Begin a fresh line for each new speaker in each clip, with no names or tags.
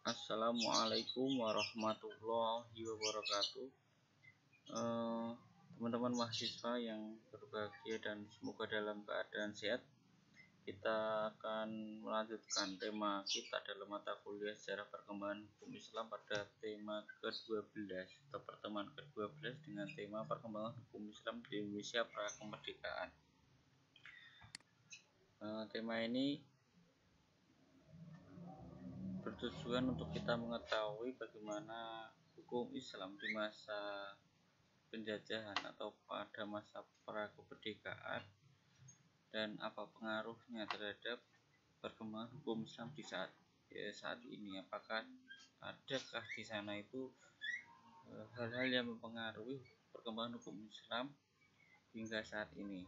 Assalamualaikum warahmatullahi wabarakatuh. Teman-teman mahasiswa yang berbahagia dan semoga dalam keadaan sehat. Kita akan melanjutkan tema kita dalam mata kuliah sejarah perkembangan hukum Islam pada tema ke-12 atau pertemuan ke-12 dengan tema perkembangan hukum Islam di Indonesia pra kemerdekaan. Tema ini bertujuan untuk kita mengetahui bagaimana hukum Islam di masa penjajahan atau pada masa pra kemerdekaan dan apa pengaruhnya terhadap perkembangan hukum Islam di saat ini. Apakah adakah di sana itu hal-hal yang mempengaruhi perkembangan hukum Islam hingga saat ini.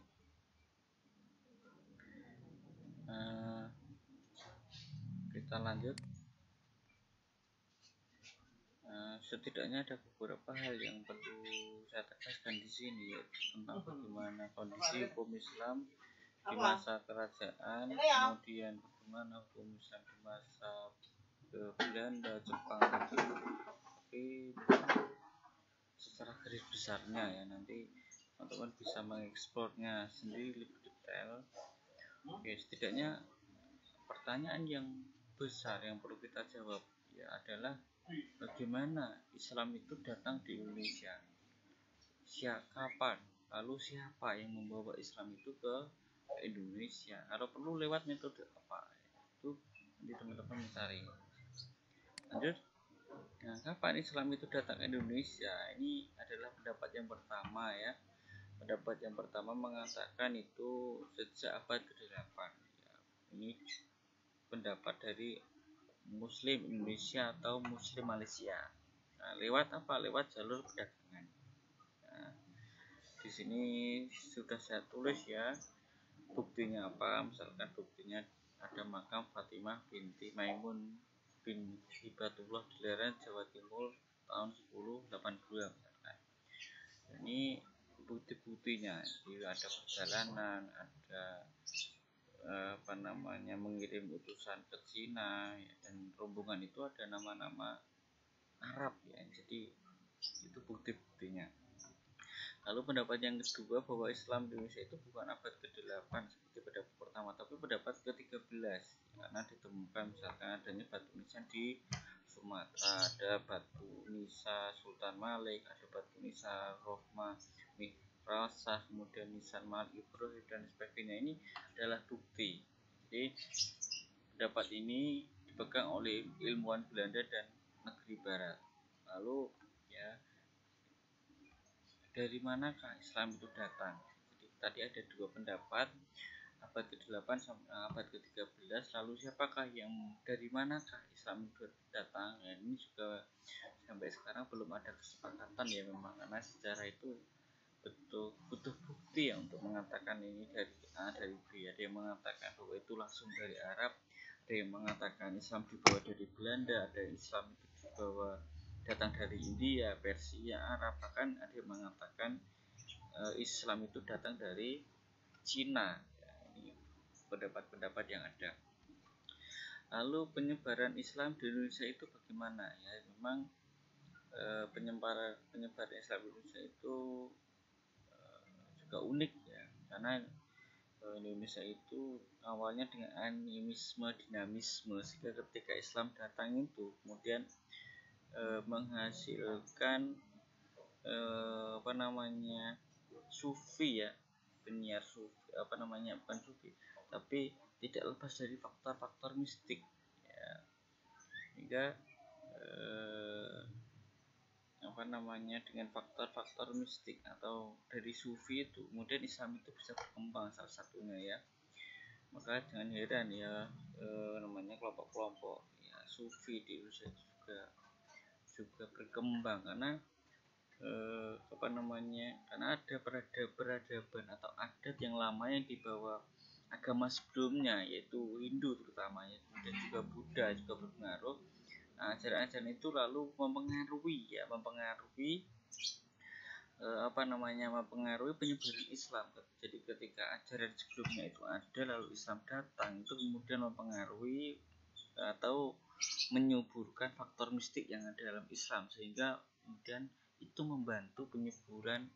Kita lanjut. Setidaknya ada beberapa hal yang perlu saya tegaskan di sini, yaitu tentang bagaimana kondisi hukum Islam di masa kerajaan, kemudian bagaimana hukum Islam di masa Belanda, Jepang, tapi secara garis besarnya ya, nanti teman-teman bisa mengeksplornya sendiri lebih detail. Oke, setidaknya pertanyaan yang besar yang perlu kita jawab ya adalah bagaimana Islam itu datang di Indonesia, kapan, lalu siapa yang membawa Islam itu ke Indonesia, atau perlu lewat metode apa, itu nanti teman-teman mencari. Lanjut. Nah, kapan Islam itu datang ke Indonesia? Ini adalah pendapat yang pertama ya. Pendapat yang pertama mengatakan itu sejak abad ke-8 ya. Ini pendapat dari Muslim Indonesia atau Muslim Malaysia. Nah, lewat apa? Lewat jalur perdagangan. Nah, di sini sudah saya tulis ya. Buktinya apa? Misalkan buktinya ada makam Fatimah binti Maimun bin Hibatullah di Leren, Jawa Timur tahun 1082 misalkan. Ini bukti-buktinya. Jadi ada perjalanan, ada mengirim utusan ke Cina ya, dan rombongan itu ada nama-nama Arab ya, jadi itu bukti-buktinya. Lalu pendapat yang kedua bahwa Islam di Indonesia itu bukan abad ke-8 seperti pendapat pertama, tapi pendapat ke-13 karena ditemukan misalkan adanya batu nisan di Sumatera, ada batu nisa Sultan Malik, ada batu nisa Rohmah Rasah, kemudian nisan Malik Ibrahim dan sebagainya. Ini adalah bukti. Jadi pendapat ini dipegang oleh ilmuwan Belanda dan negeri barat. Lalu ya, dari manakah Islam itu datang? Jadi tadi ada dua pendapat, abad ke-8 sampai abad ke-13. Lalu siapakah yang, dari manakah Islam itu datang? Ya, ini juga sampai sekarang belum ada kesepakatan ya, memang karena sejarah itu betul butuh bukti ya untuk mengatakan ini dari A dari B. Ada yang mengatakan bahwa itu langsung dari Arab, ada yang mengatakan Islam dibawa dari Belanda, ada yang Islam itu dibawa datang dari India, Persia, Arab, bahkan ada yang mengatakan Islam itu datang dari Cina. Ya, ini pendapat-pendapat yang ada. Lalu penyebaran Islam di Indonesia itu bagaimana ya? Memang penyebaran Islam di Indonesia itu juga unik ya, karena Indonesia itu awalnya dengan animisme dinamisme, sehingga ketika Islam datang itu kemudian menghasilkan sufi ya, penyiar sufi, bukan sufi tapi tidak lepas dari faktor-faktor mistik ya, hingga dengan faktor-faktor mistik atau dari sufi itu kemudian Islam itu bisa berkembang salah satunya ya. Maka jangan heran ya kelompok-kelompok ya sufi di Indonesia juga berkembang karena karena ada peradaban atau adat yang lama yang dibawa agama sebelumnya, yaitu Hindu terutamanya, kemudian juga Buddha juga berpengaruh. Nah, ajaran-ajaran itu lalu mempengaruhi penyebaran Islam. Jadi ketika ajaran sebelumnya itu ada lalu Islam datang, itu kemudian mempengaruhi atau menyuburkan faktor mistik yang ada dalam Islam, sehingga kemudian itu membantu penyuburan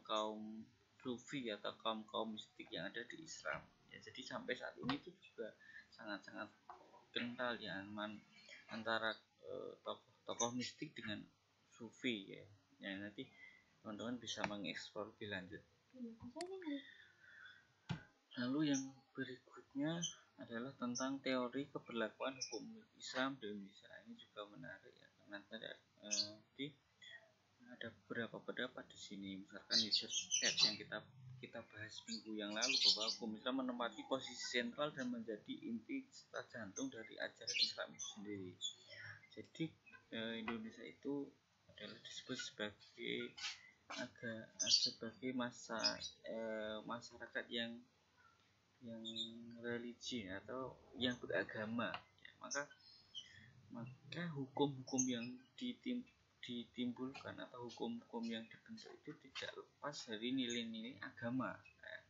kaum sufi atau kaum mistik yang ada di Islam ya. Jadi sampai saat ini itu juga sangat-sangat kental ya antara tokoh mistik dengan sufi ya. Nanti teman-teman bisa mengeksplor lebih lanjut. Lalu yang berikutnya adalah tentang teori keberlakuan hukum Islam di Indonesia. Ini juga menarik ya, karena ada beberapa pendapat di sini. Misalkan yang kita bahas minggu yang lalu, bahwa hukum Islam menempati posisi sentral dan menjadi inti serta jantung dari ajaran Islam itu sendiri. Jadi Indonesia itu adalah disebut sebagai masyarakat yang religi atau yang beragama ya. Maka hukum-hukum yang ditimbulkan atau hukum-hukum yang dibentuk itu tidak lepas dari nilai-nilai agama ya.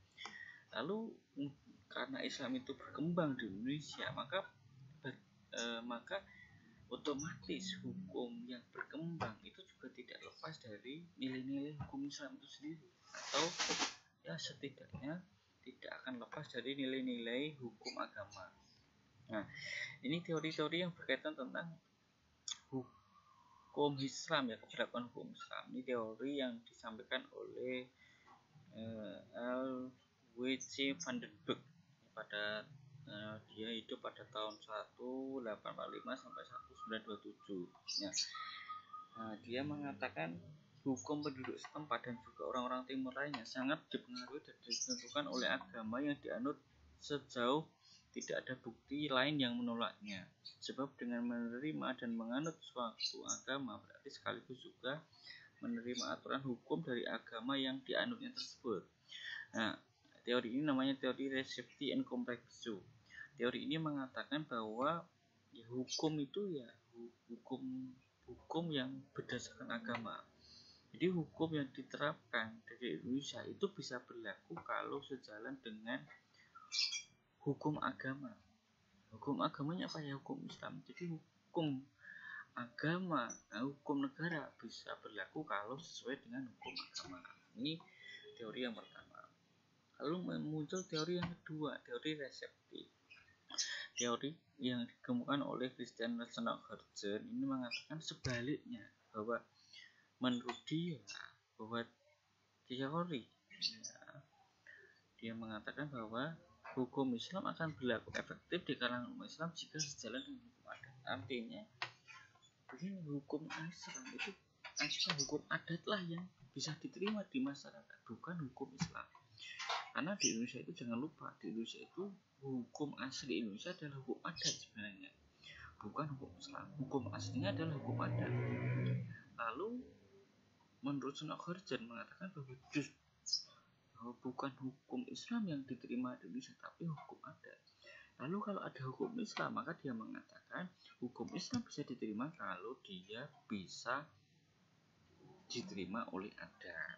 Lalu karena Islam itu berkembang di Indonesia, maka otomatis hukum yang berkembang itu juga tidak lepas dari nilai-nilai hukum Islam itu sendiri, atau ya setidaknya tidak akan lepas dari nilai-nilai hukum agama. Nah, ini teori-teori yang berkaitan tentang hukum Islam ya, keberlakuan hukum Islam. Ini teori yang disampaikan oleh L.W.C. van den Berg pada dia hidup pada tahun 1845 sampai 1927 ya. Dia mengatakan hukum penduduk setempat dan juga orang-orang timur lainnya sangat dipengaruhi dan ditentukan oleh agama yang dianut sejauh tidak ada bukti lain yang menolaknya. Sebab dengan menerima dan menganut suatu agama berarti sekaligus juga menerima aturan hukum dari agama yang dianutnya tersebut. Nah, teori ini namanya teori recepti and complexu. Teori ini mengatakan bahwa ya, hukum itu ya hukum yang berdasarkan agama. Jadi hukum yang diterapkan dari Indonesia itu bisa berlaku kalau sejalan dengan hukum agama. Hukum agamanya apa ya? Hukum Islam. Jadi hukum agama, hukum negara bisa berlaku kalau sesuai dengan hukum agama. Ini teori yang pertama. Lalu muncul teori yang kedua, teori resepsi. Teori yang dikemukakan oleh Christian Snokhurgen ini mengatakan sebaliknya, bahwa menurut dia bahwa teori dia mengatakan bahwa hukum Islam akan berlaku efektif di kalangan umat Islam jika sejalan dengan hukum adat. Artinya begini, hukum Islam itu hukum adat lah yang bisa diterima di masyarakat, bukan hukum Islam. Karena di Indonesia itu jangan lupa, di Indonesia itu hukum asli Indonesia adalah hukum adat sebenarnya, bukan hukum Islam. Hukum aslinya adalah hukum adat. Lalu menurut Snokhurgen mengatakan bahwa bukan hukum Islam yang diterima di Indonesia, tapi hukum adat. Lalu kalau ada hukum Islam, maka dia mengatakan hukum Islam bisa diterima kalau dia bisa diterima oleh adat.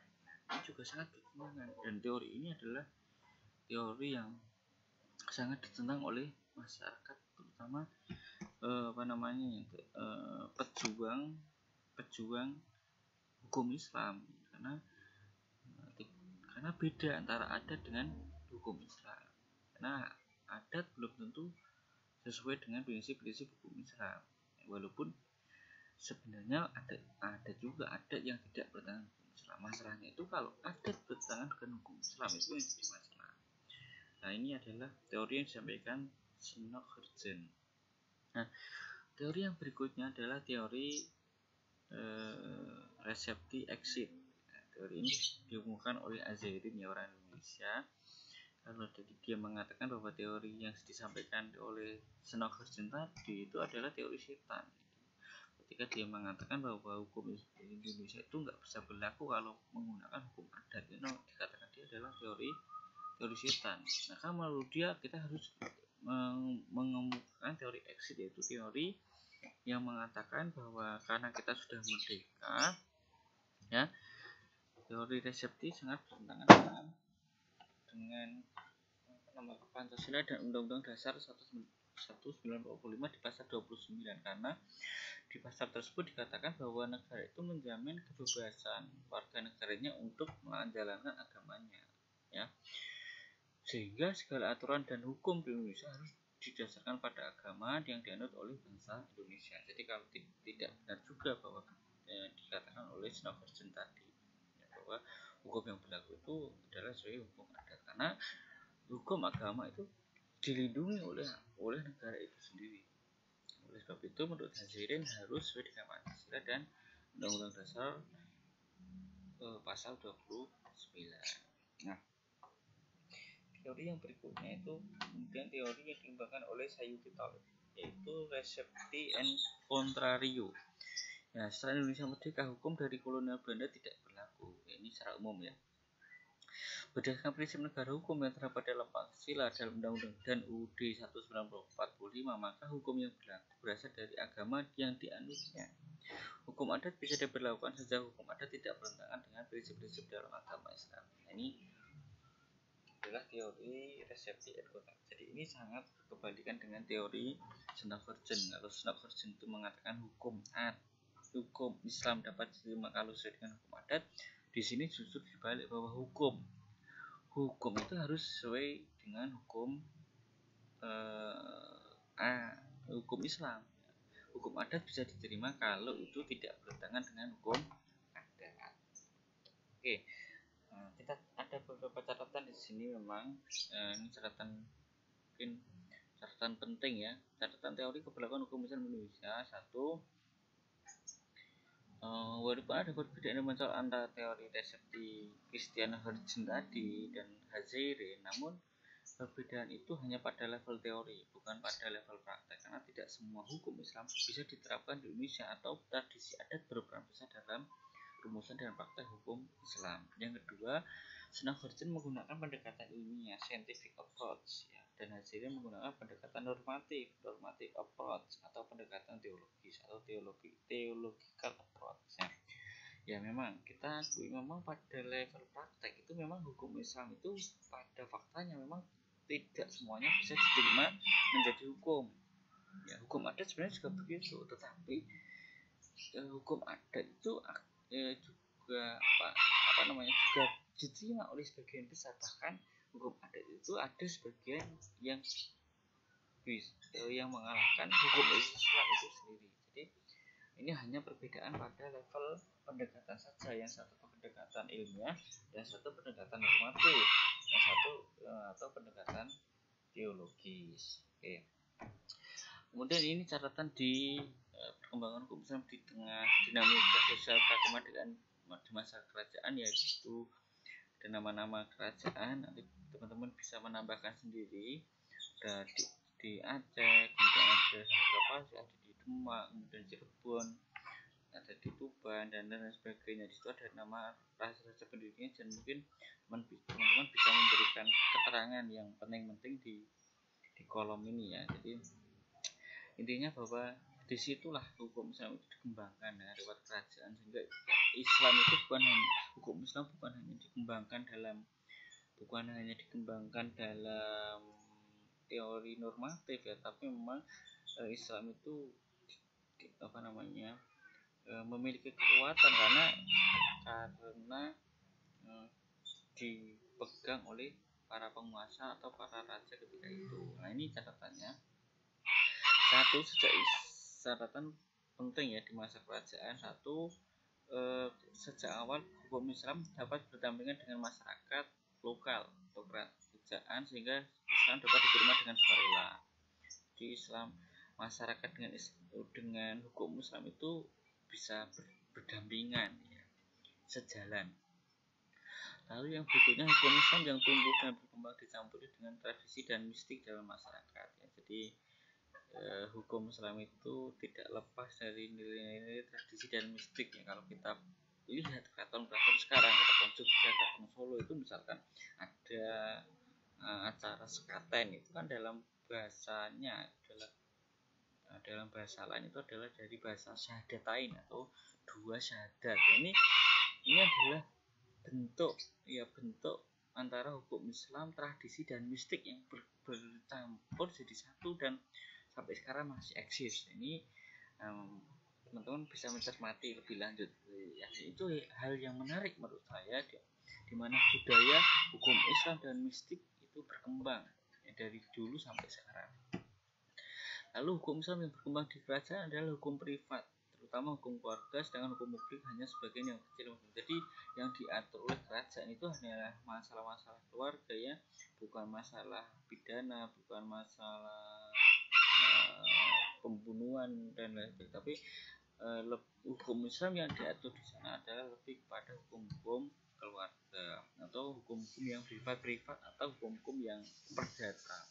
Ini juga sangat bertentangan, dan teori ini adalah teori yang sangat ditentang oleh masyarakat, terutama pejuang hukum Islam, karena beda antara adat dengan hukum Islam. Karena adat belum tentu sesuai dengan prinsip-prinsip hukum Islam, walaupun sebenarnya ada juga adat yang tidak bertentangan hukum Islam. Masalahnya itu kalau adat bertentangan dengan hukum Islam, itu yang jadi masalah. Nah, ini adalah teori yang disampaikan Snokhurgen. Nah, teori yang berikutnya adalah teori resepti exit. Teori ini dikemukakan oleh Azairin, ya, orang Indonesia. Lalu dia mengatakan bahwa teori yang disampaikan oleh Snokhurgen tadi itu adalah teori setan. Ketika dia mengatakan bahwa hukum Indonesia itu nggak bisa berlaku kalau menggunakan hukum adat, itu dikatakan dia adalah teori setan. Maka menurut dia kita harus mengemukakan teori exit, yaitu teori yang mengatakan bahwa karena kita sudah merdeka, ya, teori resepsi sangat bertentangan dengan Pancasila dan Undang-Undang Dasar 195 di pasal 29, karena di pasal tersebut dikatakan bahwa negara itu menjamin kebebasan warga negaranya untuk menjalankan agamanya, ya. Sehingga segala aturan dan hukum di Indonesia harus didasarkan pada agama yang dianut oleh bangsa Indonesia. Jadi kalau tidak benar juga bahwa dikatakan oleh Snowvergen tadi, ya, bahwa hukum yang berlaku itu adalah sesuai hukum adat, karena hukum agama itu dilindungi oleh negara itu sendiri. Oleh sebab itu menurut Hazirin harus sesuai dengan Pancasila dan Undang-Undang Dasar pasal 29. Nah, teori yang berikutnya itu kemudian teori yang dikembangkan oleh Sayuti Talib, yaitu Recepti and Contrario. Nah, setelah Indonesia merdeka, hukum dari kolonial Belanda tidak berlaku. Ini secara umum, ya. Berdasarkan prinsip negara hukum yang terdapat dalam Pancasila, dalam Undang-Undang dan UUD 1945, maka hukum yang berlaku berasal dari agama yang dianutnya. Hukum adat bisa diberlakukan sejak hukum adat tidak bertentangan dengan prinsip-prinsip dalam agama Islam. Nah, ini adalah teori Recepti and Contrario. Jadi ini sangat kebalikan dengan teori Snowvergen. Kalau Snowvergen itu mengatakan hukum Islam dapat diterima kalau sesuai dengan hukum adat, di sini justru dibalik, bahwa hukum itu harus sesuai dengan hukum Islam. Hukum adat bisa diterima kalau itu tidak bertentangan dengan hukum adat. Oke, kita ada beberapa catatan di sini. Memang ini catatan penting, ya. Catatan teori keberlakuan hukum Islam Indonesia. 1. Walaupun ada perbedaan muncul antara teori Recepti Christian-Vergen tadi dan Hazirin, namun perbedaan itu hanya pada level teori, bukan pada level praktek, karena tidak semua hukum Islam bisa diterapkan di Indonesia atau tradisi adat berperan besar dalam rumusan dan praktek hukum Islam. Yang kedua, Snowvergen menggunakan pendekatan ilmiah (scientific approach), ya, dan Hazirin menggunakan pendekatan normatif approach, atau pendekatan teologis atau theological approach. Ya, memang kita akui memang pada level praktek itu memang hukum Islam itu pada faktanya memang tidak semuanya bisa diterima menjadi hukum. Ya, hukum adat sebenarnya juga begitu, tetapi hukum adat itu juga juga diterima oleh sebagian besar. Bahkan hukum adat itu ada sebagian yang mengalahkan hukum Islam itu sendiri. Jadi ini hanya perbedaan pada level pendekatan saja. Yang satu pendekatan ilmiah, yang satu pendekatan normatif, yang satu atau pendekatan teologis. Oke. Kemudian ini catatan di perkembangan hukum Islam di tengah dinamika sosial keagamaan di masa kerajaan, yaitu ada nama-nama kerajaan. Nanti teman-teman bisa menambahkan sendiri. Ada di Aceh, kemudian ada Surakarta, ada di Demak, kemudian Cirebon, ada di Tuban, dan lain sebagainya. Di situ ada nama raja-raja pendirinya, dan mungkin teman-teman bisa memberikan keterangan yang penting-penting di kolom ini, ya. Jadi intinya bahwa disitulah hukum Islam itu dikembangkan, ya, lewat kerajaan, sehingga hukum Islam bukan hanya dikembangkan dalam teori normatif, ya, tapi memang Islam itu memiliki kekuatan karena dipegang oleh para penguasa atau para raja ketika itu. Nah, ini catatannya. Catatan penting, ya, di masa kerajaan. Sejak awal hukum Islam dapat berdampingan dengan masyarakat lokal atau kerajaan, sehingga Islam dapat diterima dengan sukarela. Di Islam, masyarakat dengan hukum Islam itu bisa berdampingan, ya, sejalan. Lalu yang berikutnya, hukum Islam yang tumbuh dan berkembang dicampuri dengan tradisi dan mistik dalam masyarakat, ya. Jadi hukum Islam itu tidak lepas dari nilai-nilai tradisi dan mistik, ya. Kalau kita lihat keraton-keraton sekarang, keraton Jogja, keraton Solo, itu misalkan ada acara sekaten, itu kan dalam bahasanya dalam bahasa lain itu adalah dari bahasa syahadatain atau dua syahadat. Ini adalah bentuk antara hukum Islam, tradisi dan mistik yang bercampur jadi satu dan sampai sekarang masih eksis. Ini teman-teman bisa mencermati lebih lanjut ya, itu hal yang menarik menurut saya di mana budaya hukum Islam dan mistik itu berkembang ya, dari dulu sampai sekarang. Lalu hukum Islam yang berkembang di kerajaan adalah hukum privat, terutama hukum keluarga, sedangkan hukum publik hanya sebagian yang kecil. Jadi yang diatur oleh kerajaan itu hanyalah masalah-masalah keluarga ya, bukan masalah pidana, bukan masalah pembunuhan dan lain sebagainya. Tapi hukum Islam yang diatur di sana adalah lebih kepada hukum-hukum keluarga atau hukum-hukum yang privat atau hukum-hukum yang perdata.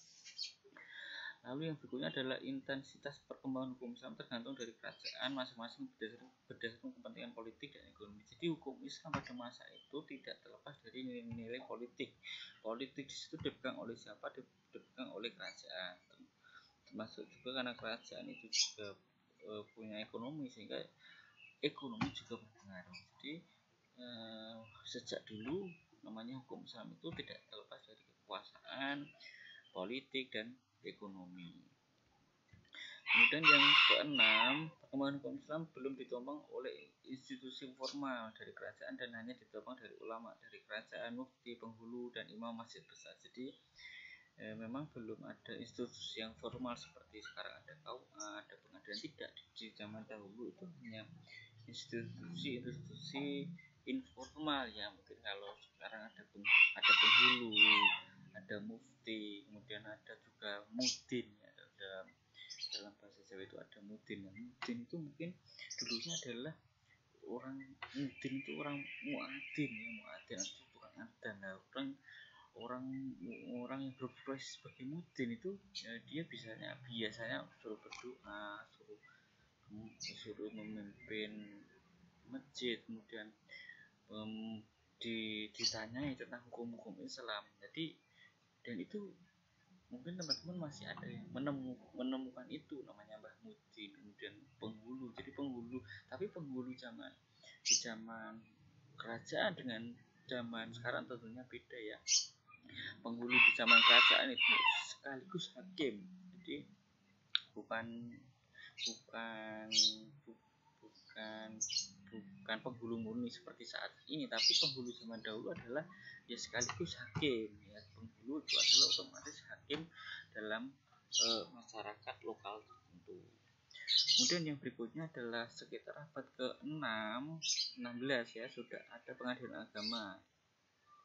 Lalu yang berikutnya adalah intensitas perkembangan hukum Islam tergantung dari kerajaan masing-masing berdasarkan kepentingan politik dan ekonomi. Jadi hukum Islam pada masa itu tidak terlepas dari nilai-nilai politik. Politik di situ dipegang oleh siapa? Dipegang oleh kerajaan. Termasuk juga karena kerajaan itu juga punya ekonomi, sehingga ekonomi juga berpengaruh. Jadi sejak dulu namanya hukum Islam itu tidak terlepas dari kekuasaan, politik dan ekonomi. Kemudian yang keenam, perkembangan hukum Islam belum ditopang oleh institusi formal dari kerajaan dan hanya ditopang dari ulama dari kerajaan, mufti, penghulu dan imam masjid besar. Jadi memang belum ada institusi yang formal seperti sekarang ada KUA, ada pengadilan. Tidak, di zaman dahulu itu hanya institusi informal ya. Mungkin kalau sekarang ada penghulu, ada mufti, kemudian ada juga mudin ya, dalam bahasa Jawa itu ada mudin. Mudin itu mungkin dulunya adalah mudin itu orang muadzin ya, muadzin itu tukang adzan. Orang yang berprofesi sebagai mudin itu ya, dia biasanya suruh berdoa, suruh memimpin masjid, kemudian ditanyai tentang hukum-hukum Islam. Jadi dan itu mungkin teman-teman masih ada yang menemukan itu, namanya Mbah Mudin. Kemudian penghulu, jadi penghulu, tapi penghulu di zaman kerajaan dengan zaman sekarang tentunya beda ya. Penghulu di zaman kerajaan itu sekaligus hakim, jadi bukan penghulu murni seperti saat ini, tapi penghulu zaman dahulu adalah ya sekaligus hakim ya. Penghulu itu adalah otomatis hakim dalam masyarakat lokal tertentu. Kemudian yang berikutnya adalah sekitar abad ke-16 ya, sudah ada pengadilan agama,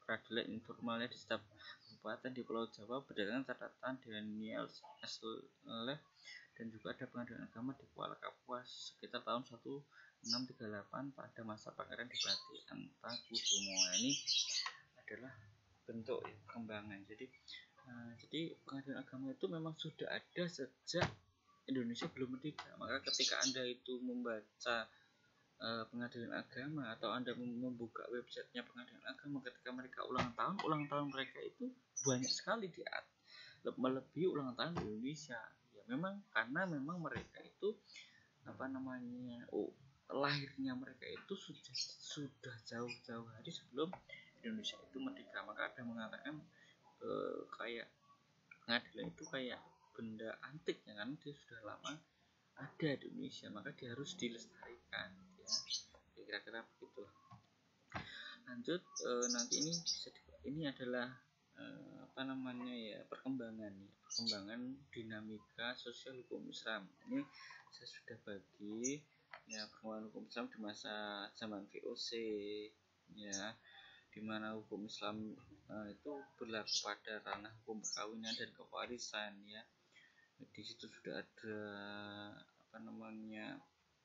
peradilan informalnya di setiap kabupaten di Pulau Jawa berdasarkan catatan Daniel Esler, dan juga ada pengadilan agama di Kuala Kapuas sekitar tahun 1638 pada masa Pangeran Adipati Antakusuma. Ini adalah bentuk perkembangan. Jadi pengadilan agama itu memang sudah ada sejak Indonesia belum merdeka. Maka ketika Anda itu membaca pengadilan agama atau Anda membuka websitenya pengadilan agama, ketika mereka ulang tahun mereka itu banyak sekali melebihi ulang tahun di Indonesia ya. Memang karena memang mereka itu lahirnya mereka itu sudah jauh-jauh hari sebelum Indonesia itu merdeka. Maka ada mengatakan kayak pengadilan itu kayak benda antik ya, kan dia sudah lama ada di Indonesia, maka dia harus dilestarikan ya, kira-kira begitu. Lanjut, nanti ini adalah perkembangan dinamika sosial hukum Islam. Ini saya sudah bagi ya, perkembangan hukum Islam di masa zaman VOC ya, di mana hukum Islam itu berlaku pada ranah hukum perkawinan dan kewarisan ya. Di situ sudah ada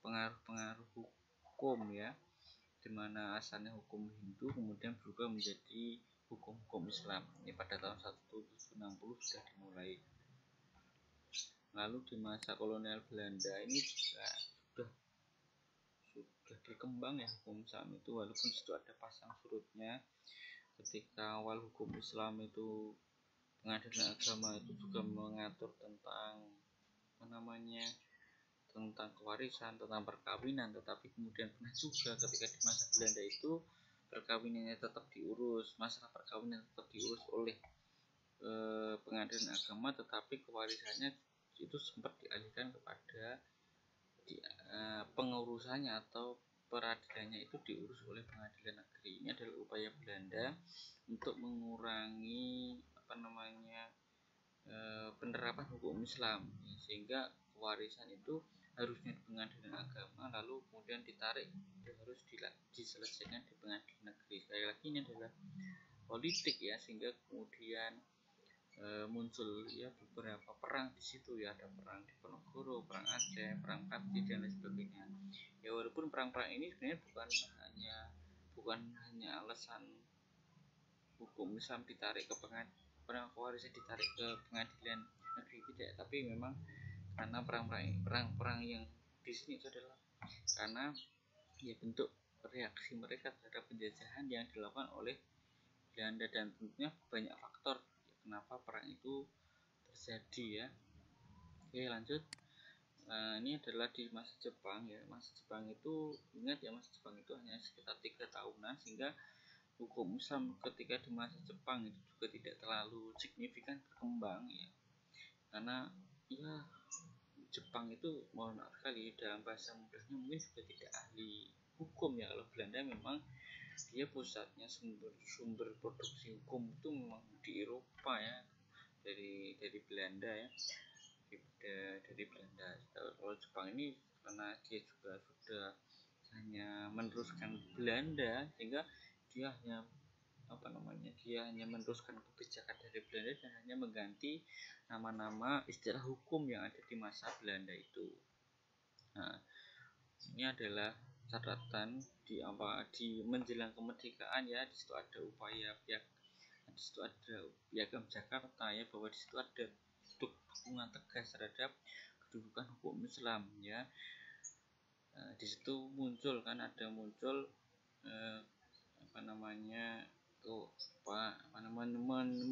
pengaruh-pengaruh hukum ya, di mana asalnya hukum Hindu kemudian berubah menjadi hukum Islam. Ini pada tahun 1760 sudah dimulai. Lalu di masa kolonial Belanda ini juga sudah berkembang ya hukum Islam itu, walaupun situ ada pasang surutnya. Ketika awal hukum Islam itu pengadilan agama itu juga mengatur tentang tentang kewarisan, tentang perkawinan, tetapi kemudian pernah juga ketika di masa Belanda itu perkawinannya tetap diurus, masalah perkawinan tetap diurus oleh pengadilan agama, tetapi kewarisannya itu sempat dialihkan kepada pengurusannya atau peradilannya itu diurus oleh pengadilan negeri. Ini adalah upaya Belanda untuk mengurangi penerapan hukum Islam, sehingga warisan itu harusnya di pengadilan agama, lalu kemudian ditarik harus diselesaikan di pengadilan negeri. Sekali lagi ini adalah politik ya, sehingga kemudian muncul ya beberapa perang di situ ya, ada perang di Ponorogo, perang Aceh, perang Pati dan lain sebagainya. Ya walaupun perang-perang ini sebenarnya bukan hanya alasan hukum Islam ditarik ke pengadilan, warisan ditarik ke pengadilan negeri, tidak, tapi memang karena perang yang di sini itu adalah karena ya bentuk reaksi mereka terhadap penjajahan yang dilakukan oleh Belanda, dan tentunya banyak faktor ya, kenapa perang itu terjadi ya. Oke, lanjut. Ini adalah di masa Jepang ya. Masa Jepang itu, ingat ya, masa Jepang itu hanya sekitar 3 tahunan, sehingga hukum Islam ketika di masa Jepang itu juga tidak terlalu signifikan berkembang ya, karena ya Jepang itu mohon maaf sekali dalam bahasa mudahnya mungkin juga tidak ahli hukum ya. Kalau Belanda memang dia pusatnya sumber produksi hukum itu memang di Eropa ya, dari Belanda ya, dari Belanda. Kalau Jepang ini karena dia juga sudah hanya meneruskan Belanda, sehingga dia hanya meneruskan kebijakan dari Belanda dan hanya mengganti nama-nama istilah hukum yang ada di masa Belanda itu. Nah, ini adalah catatan di menjelang kemerdekaan ya. Di situ ada upaya di situ ada Piagam Jakarta ya, bahwa di situ ada dukungan tegas terhadap kedudukan hukum Islam ya. Di situ muncul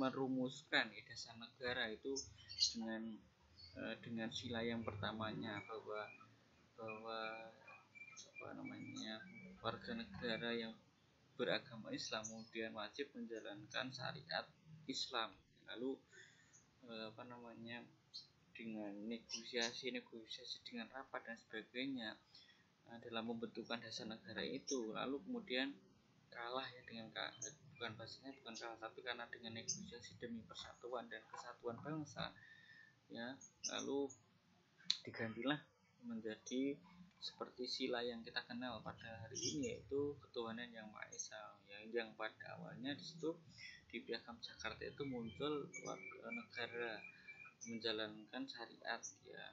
merumuskan dasar negara itu dengan sila yang pertamanya, bahwa warga negara yang beragama Islam kemudian wajib menjalankan syariat Islam. Lalu dengan negosiasi dengan rapat dan sebagainya dalam pembentukan dasar negara itu, lalu kemudian kalah ya, bukan kalah, tapi karena dengan negosiasi demi persatuan dan kesatuan bangsa ya, lalu digantilah menjadi seperti sila yang kita kenal pada hari ini, yaitu ketuhanan yang Maha Esa ya, yang pada awalnya di situ di Piagam Jakarta itu muncul warga negara menjalankan syariat ya,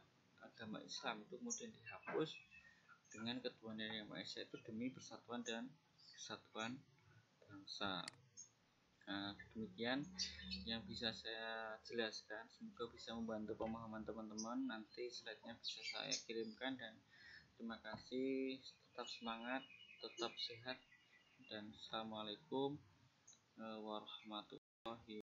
agama Islam itu kemudian dihapus dengan ketuhanan yang Maha Esa itu demi persatuan dan kesatuan bangsa. Nah, demikian yang bisa saya jelaskan, semoga bisa membantu pemahaman teman-teman. Nanti slide-nya bisa saya kirimkan, dan terima kasih, tetap semangat, tetap sehat, dan assalamualaikum warahmatullahi wabarakatuh.